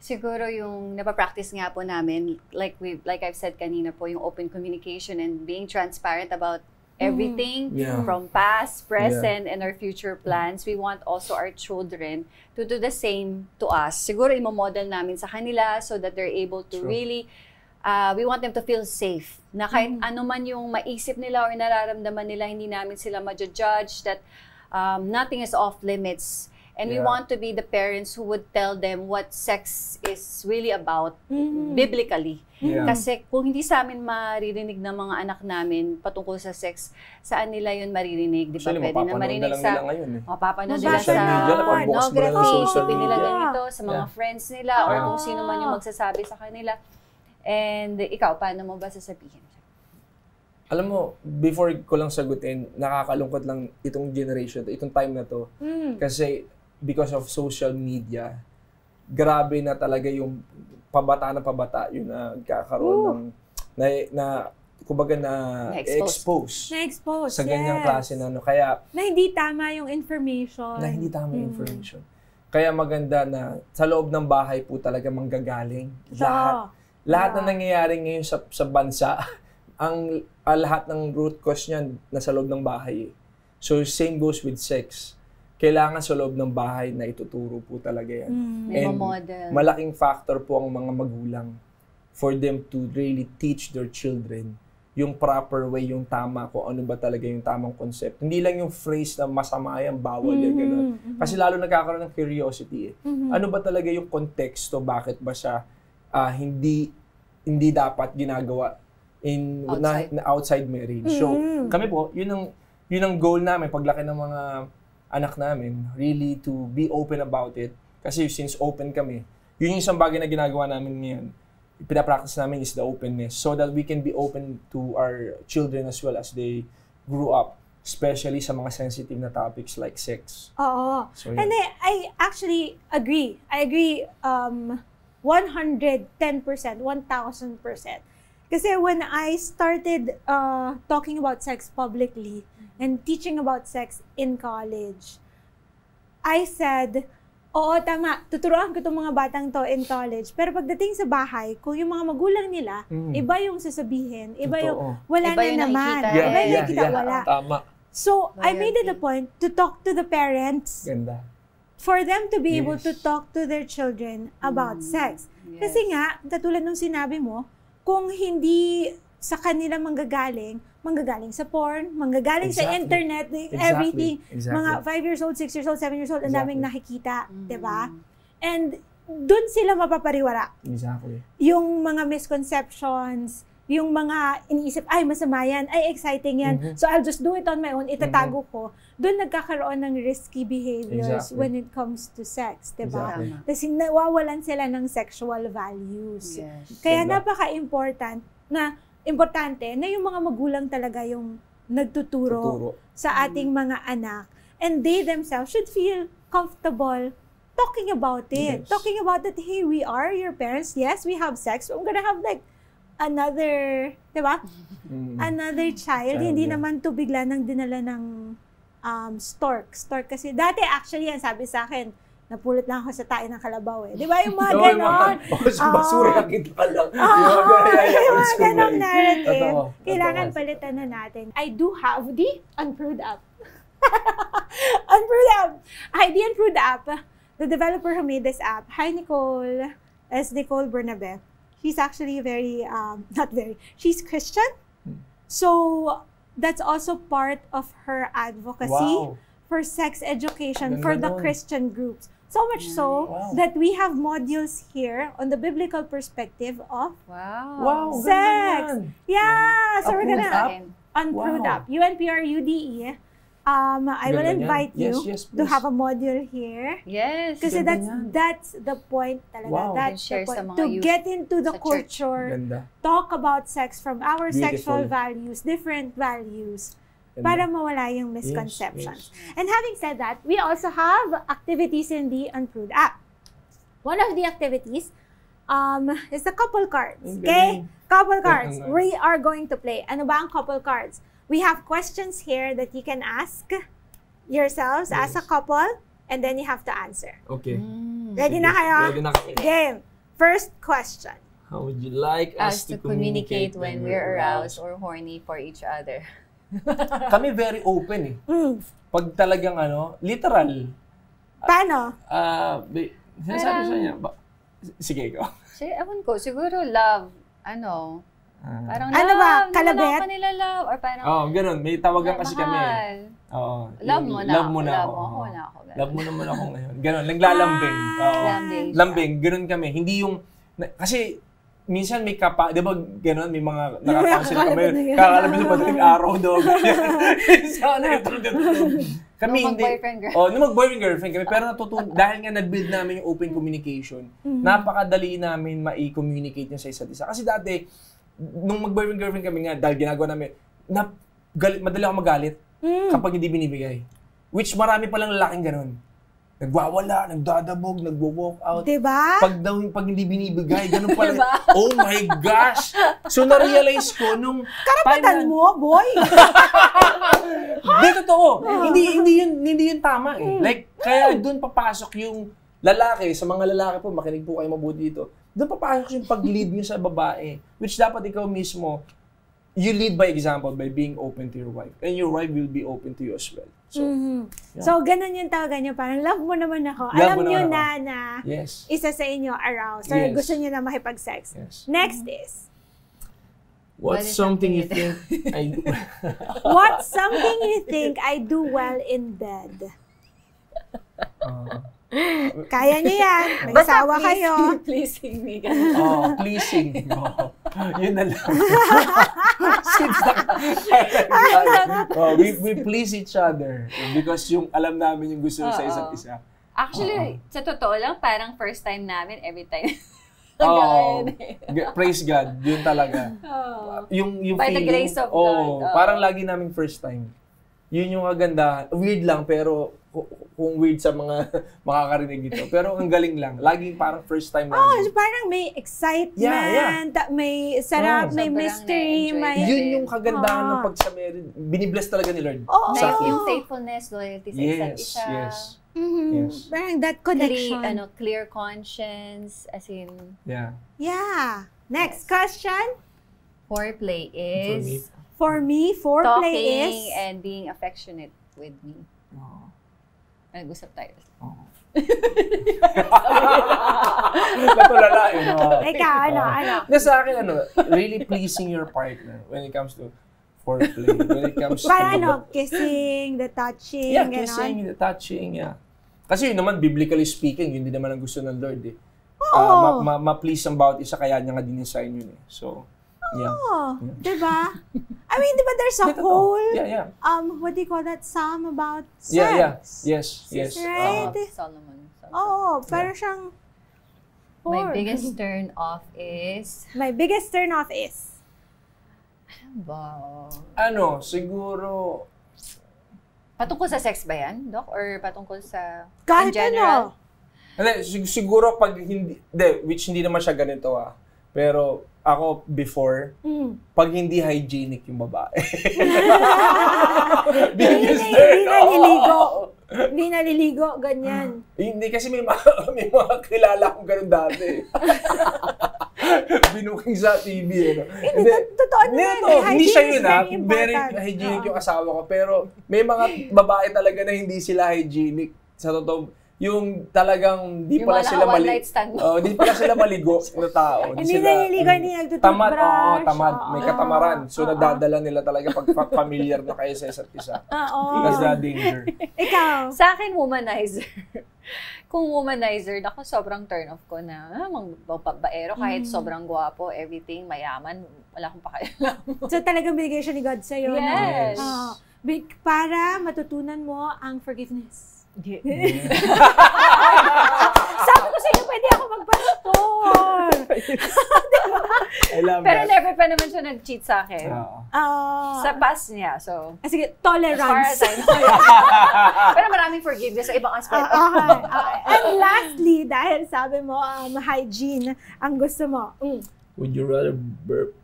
Siguro yung napapractice nga po namin, like I've said kanina po, yung open communication and being transparent about everything from past, present, and our future plans. We want also our children to do the same to us. Siguro imomodel namin sa kanila so that they're able to really, we want them to feel safe. Na kahit ano man yung maisip nila or nararamdaman nila, hindi namin sila ma-judge, that nothing is off limits. And we want to be the parents who would tell them what sex is really about biblically. Yeah. Kasi kung hindi sa amin maririnig ng mga anak namin patungkol sa sex, saan nila yun maririnig? Di ba? Actually, Pwede na marinig sa... Social Mapapanood nila sa media, napagbukas mo na ng social pornography, nila media. ganito, sa mga friends nila, or kung sino man yung magsasabi sa kanila. And ikaw, paano mo ba sasabihin? Alam mo, before ko lang sagutin, nakakalungkot lang itong generation, itong time na to. Kasi because of social media, grabe na talaga yung pabata yung nagkakaroon kumbaga na-expose sa ganyang klase na ano. Kaya, na hindi tama yung information. Kaya maganda na sa loob ng bahay po talaga manggagaling. Lahat na nangyayari ngayon sa bansa, ang lahat ng root cause niyan nasa loob ng bahay. So same goes with sex. Kailangan sa loob ng bahay na ituturo po talaga yan. And malaking factor po ang mga magulang for them to really teach their children yung proper way, yung tama, kung ano ba talaga yung tamang concept. Hindi lang yung phrase na masama yan, bawal yan, gano'n. Kasi lalo nagkakaroon ng curiosity eh. Ano ba talaga yung konteksto, bakit ba siya hindi dapat ginagawa outside marriage. So, kami po, yun ang goal namin paglaki ng mga anak namin, really to be open about it. Kasi since open kami, yun yung isang bagay na ginagawa namin ngayon. Pinapractice namin is the openness so that we can be open to our children as well as they grew up, especially sa mga sensitive na topics like sex. Oo. So, and I actually agree. I agree 110%, 1000%. Kasi when I started talking about sex publicly and teaching about sex in college, I said, oo, tama, tuturuan ko itong mga batang to in college. Pero pagdating sa bahay, kung yung mga magulang nila, iba yung sasabihin, iba yung wala iba na naman. Nakikita. Iba yung nakikita, wala. Tama. So, I made it a point to talk to the parents. Ganda. For them to be able to talk to their children about sex. Yes. Kasi nga, katulad nung sinabi mo, kung hindi sa kanila manggagaling sa porn, manggagaling sa internet, everything. Mga 5 years old, 6 years old, 7 years old, ang daming nakikita, diba? And dun sila mapapariwara. Exactly. Yung mga misconceptions, yung mga iniisip, ay masama yan, ay exciting yan, so I'll just do it on my own, itatago ko. Dun nagkakaroon ng risky behaviors when it comes to sex, diba? Kasi nawawalan sila ng sexual values. Yes. Kaya napaka-important na yung mga magulang talaga yung nagtuturo sa ating mga anak. And they themselves should feel comfortable talking about it. Talking about that, hey, we are your parents. Yes, we have sex. I'm gonna have like another, diba? Another child. Hindi naman to bigla nang dinala ng stork. Stork kasi, dati actually yan, sabi sa akin, napulot lang ako sa tae ng kalabaw eh. Di ba yung mga ganon? Basura kita lang. Yung mga ganon narrative. Kailangan palitan na natin. I do have the Unprude app. Unprude app. The Unprude app, the developer who made this app, hi Nicole, as Nicole Bernabe. She's actually she's Christian. So, that's also part of her advocacy for sex education for the Christian groups. So much so that we have modules here on the biblical perspective of sex. Yeah, so we're gonna Unprude app. UNPR UDE. I will invite you to have a module here. Yes. Kasi that's the point talaga. That's the point. To get into the culture, talk about sex from our sexual values, different values, para mawala yung misconceptions. And having said that, we also have activities in the Unprude app. One of the activities is the couple cards. Okay? Couple cards. We are going to play. Ano ba ang couple cards? We have questions here that you can ask yourselves as a couple, and then you have to answer. Okay. Ready na kayo? Ready na kayo. Game. First question. How would you like us to communicate when we're aroused or horny for each other? Kami very open eh. Pag talagang literal. Paano? Sinasabi sa niya. Sige, ikaw. Ewan ko, siguro love, Parang Ano ba? love, Kalabit? Wala ka nila love. Or parang, Ganun. May tawagan kasi kami. mahal. Oo. Love mo na. Love mo na ako. Wala ako. Love mo naman ako ngayon. Ganun. Naglalambing. Oo. Lambing. Lambing. Ganun kami. Hindi yung, kasi, minsan may di ba gano'n, may mga nakakausap kami, kakalabit sa madaling araw daw. Sana kami hindi. Nung mag-boyfriend girlfriend kami, pero dahil nga na-build namin yung open communication, napakadali namin ma-communicate niya sa isa't isa. Kasi dati, nung mag-boyfriend girlfriend kami nga, dahil ginagawa namin, madali ako magalit kapag hindi binibigay. Which marami palang lalaking gano'n. Nagwawala, nagdadabog, nagwo-walk out. Diba? Pag hindi binibigay, ganun pala. Diba? Oh my gosh! So, na-realize ko nung... Karapatan mo, boy! Hindi, totoo. Hindi yun tama eh. Like, kaya doon papasok yung lalaki, sa mga lalaki po, makinig po kayo mabuti dito. Doon papasok yung pag-lead nyo sa babae. Which dapat ikaw mismo, you lead by example by being open to your wife. And your wife will be open to you as well. So, yeah. So ganun yung tawagan nyo. Parang love mo naman ako. Love Alam nyo na yes. isa sa inyo aroused. Or Yes. gusto nyo na makipag-sex. Yes. Next is, What's something you think I do? what's something you think I do well in bed? Kaya nyo yan. May asawa kayo. Pleasing me. Pleasing. Yun na lang. We please each other because yung alam namin yung gusto sa isa't isa. Actually, sa totoo lang, parang first time namin every time. Praise God. Yun talaga. Yung By feeling. the grace of God. Parang lagi namin first time. Yun yung kagandahan. Weird lang, pero kung weird sa mga makakarinig ito. Pero ang galing lang. Laging parang first time namin. So parang may excitement, may sarap, may mystery, may... Yun yung kagandahan ng pagsamarried. Binibless talaga ni Lord. Yung faithfulness, loyalty sa isa't isa. Yes. Parang that connection. Clear conscience, as in... Yeah. Next question. Foreplay is... For me, foreplay is... Talking and being affectionate with me. Nag-usap tayo. Natulala yun. Ikaw, ano? Sa akin, really pleasing your partner when it comes to foreplay. When it comes to... kissing, the touching, yeah, kissing, the touching, yeah. Kasi yun naman, biblically speaking, yun din naman ang gusto ng Lord eh. Ma-please ang bawat isa, kaya niya nga din-design yun eh. So, yeah. Diba? I mean, diba there's a whole, what do you call that, psalm about sex? Yes. Right? Solomon. Pero siyang... My biggest turn off is... Siguro... Patungkol sa sex ba yan, Doc? Or patungkol sa... Kahit in general? Siguro pag hindi... which hindi naman siya ganito Pero ako before, pag hindi hygienic yung babae. Hindi naliligo, ganyan. Hindi kasi may mga kilala akong ganun dati. Binuking sa TV. Totoo naman. Hindi siya yun very hygienic yung asawa ko. Pero may mga babae talaga na hindi sila hygienic. Sa totoo, yung talagang di pala sila di pala sila maligo na tao. Hindi naliligo, hindi nagtututbrush. Tamad. May katamaran. So nadadala nila talaga pag familiar na kayo sa isa't isa. That's the danger. Ikaw? Sa akin, womanizer. Kung womanizer, ako sobrang turn off ko na baero kahit sobrang gwapo, everything, mayaman, wala akong pakialam. So talagang binigay siya ni God sa'yo. Yes. Para matutunan mo ang forgiveness. Yeah. Sabi ko sa inyo, pwede ako magpastor. Diba? Pero never pa naman siya nag-cheat sa akin. Sa past niya, so... Sige, tolerance. Pero maraming forgiveness sa ibang aspect. And lastly, dahil sabi mo, hygiene ang gusto mo. Would you rather burp?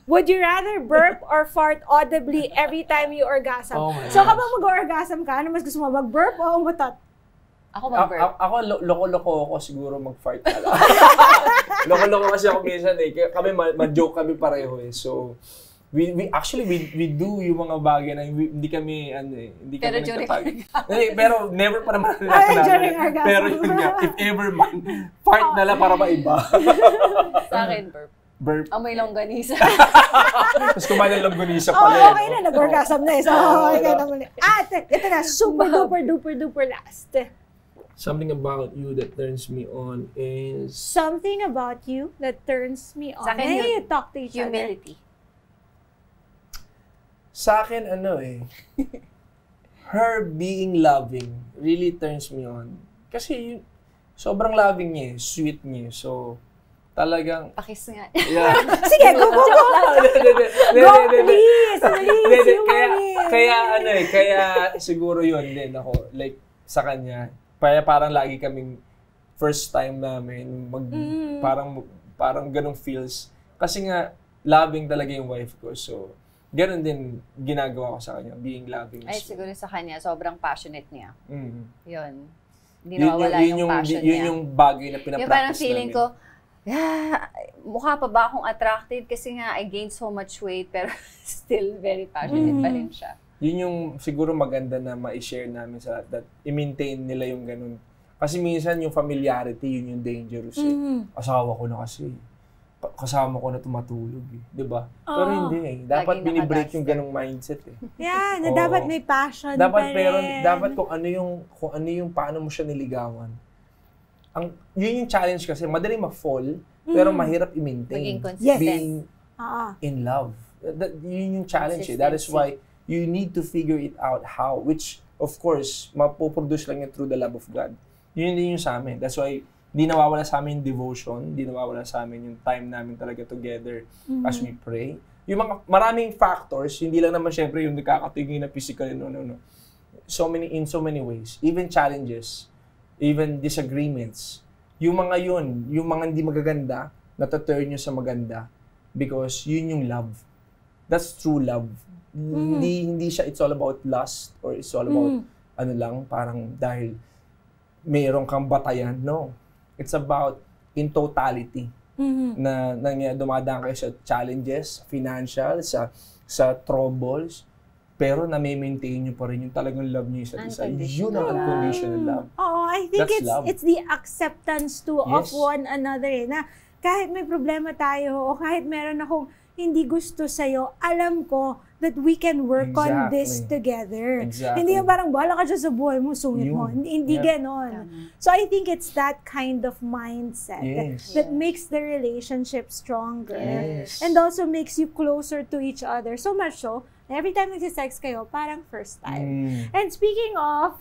Would you rather burp or fart audibly every time you orgasm? So kapag mag-orgasm ka, ano mas gusto mo, mag-burp o umutot? Ako mag-burp. Ako, loko-loko ako siguro mag-fart ka lang. Loko-loko kasi ako minsan eh. Kami, ma-joke kami pareho eh. So, we do yung mga bagay na hindi kami nagtatag. Pero never pa naman Pero yun nga, if ever man, fart na lang para maiba. Sa akin, burp. burp. Amoy longganisa. Tapos kumain ng longganisa pala. Oh, okay na. Nag-orgasm na eh. So, okay ka naman. Ito na. Super duper last. Something about you that turns me on is... Something about you that turns me on. Sa akin, You talk to each other. humility. Sa akin, her being loving really turns me on. Kasi sobrang loving niya eh, sweet niya. So, talagang... Pakis nga. Yeah. Sige, go! Go, please! Kaya siguro yun din ako. Like, sa kanya, parang lagi kaming first time namin, parang ganong feels. Kasi nga, loving talaga yung wife ko. So, ganun din ginagawa ko sa kanya, being loving. Ay, siguro sa kanya, sobrang passionate niya. Mm-hmm. Yun. Hindi nawawala yung passion niya. Yun yung bagay na pinapractice yung parang feeling namin. ko, mukha pa ba akong attractive? Kasi nga, I gained so much weight, pero still very passionate pa rin siya. Yun yung siguro maganda na ma-share namin sa lahat, that i-maintain nila yung ganun. Kasi minsan yung familiarity, yun yung dangerous eh. Asawa ko na kasi. Kasama ko na tumatulog eh. Diba? Pero hindi eh. Dapat binibreak yung ganung mindset eh. Yeah, na dapat may passion dapat pa rin. Dapat kung ano yung paano mo siya niligawan. Yun yung challenge kasi, madaling ma-fall, pero mahirap i-maintain. Maging consistent. Being in love. Yun yung challenge eh. That is why you need to figure it out how, which of course, mapoproduce lang yun through the love of God. Yun din yung sa amin. That's why, di nawawala sa amin yung devotion, di nawawala sa amin yung time namin talaga together as we pray. Yung mga maraming factors, hindi lang naman syempre yung nakakatingin na physically, no. In so many ways. Even challenges, even disagreements. Yung mga hindi magaganda, nataturn nyo sa maganda because yun yung love. That's true love. Hindi siya it's all about lust or it's all about parang dahil mayroon kang batayan. No. It's about in totality. Na dumadaan kayo sa challenges, financial, sa troubles, pero na-maintain nyo pa rin yung talagang love nyo isa't isa. Yun ang unconditional love. Oo, I think it's the acceptance too of one another. Na kahit may problema tayo o kahit meron akong hindi gusto sa'yo, alam ko that we can work on this together. Hindi yung parang, bahala ka dyan sa buhay mo, sungit mo. Hindi ganon. So I think it's that kind of mindset that makes the relationship stronger. And also makes you closer to each other. So much so, every time nagsisex kayo, parang first time. And speaking of,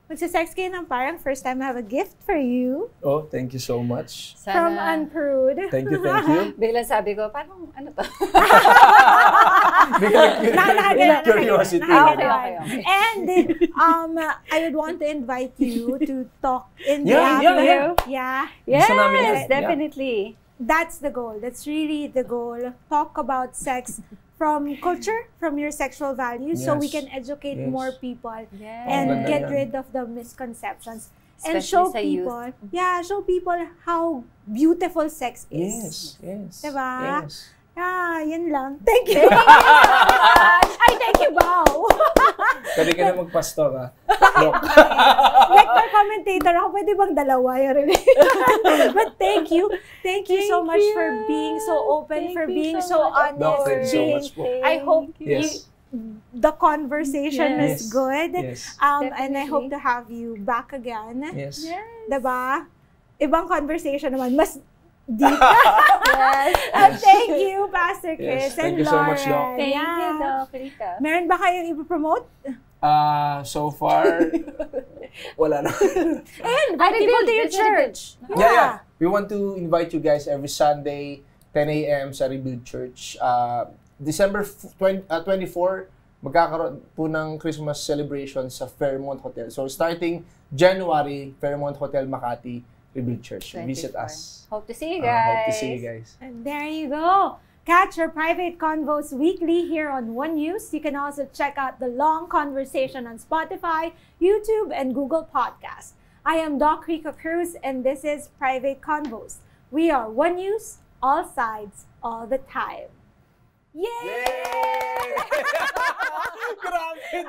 magsisex kayo ng parang first time, I have a gift for you. Oh, thank you so much. From Unprude. Thank you. Biglang sabi ko, parang ano to? Curiosity. Okay. And I would want to invite you to talk in the app. Yes, Yes, definitely. That's the goal. That's really the goal. Talk about sex from culture, from your sexual values, so we can educate more people and get rid of the misconceptions. Especially and show sa people, show people how beautiful sex is. Yes. Diba? Yes. Yun lang. Thank you. Ay, thank you, Bao. Pwede ka na magpastor, ha? Lector commentator ako. Pwede bang dalawa? But thank you. Thank you so much for being so open, for being so honest. Thank you so much po. I hope the conversation is good. And I hope to have you back again. Yes. Diba? Ibang conversation naman. Mas deep. Thank you, Pastor Chris and thank you so much, Doc. Thank you, Doc Rita. Meron ba kayong ipopromote? So far, wala na. And invite people to your church. Yeah. We want to invite you guys every Sunday, 10 a.m. sa Rebuild Church. December 24, magkakaroon po ng Christmas celebration sa Fairmont Hotel. So starting January, Fairmont Hotel Makati, Rebuild Church. 24. Visit us. Hope to see you guys. And there you go. Catch your private convos weekly here on One News. You can also check out the long conversation on Spotify, YouTube, and Google Podcasts. I am Doc Rico Cruz, and this is Private Convos. We are One News, all sides, all the time. Yay! Grabe,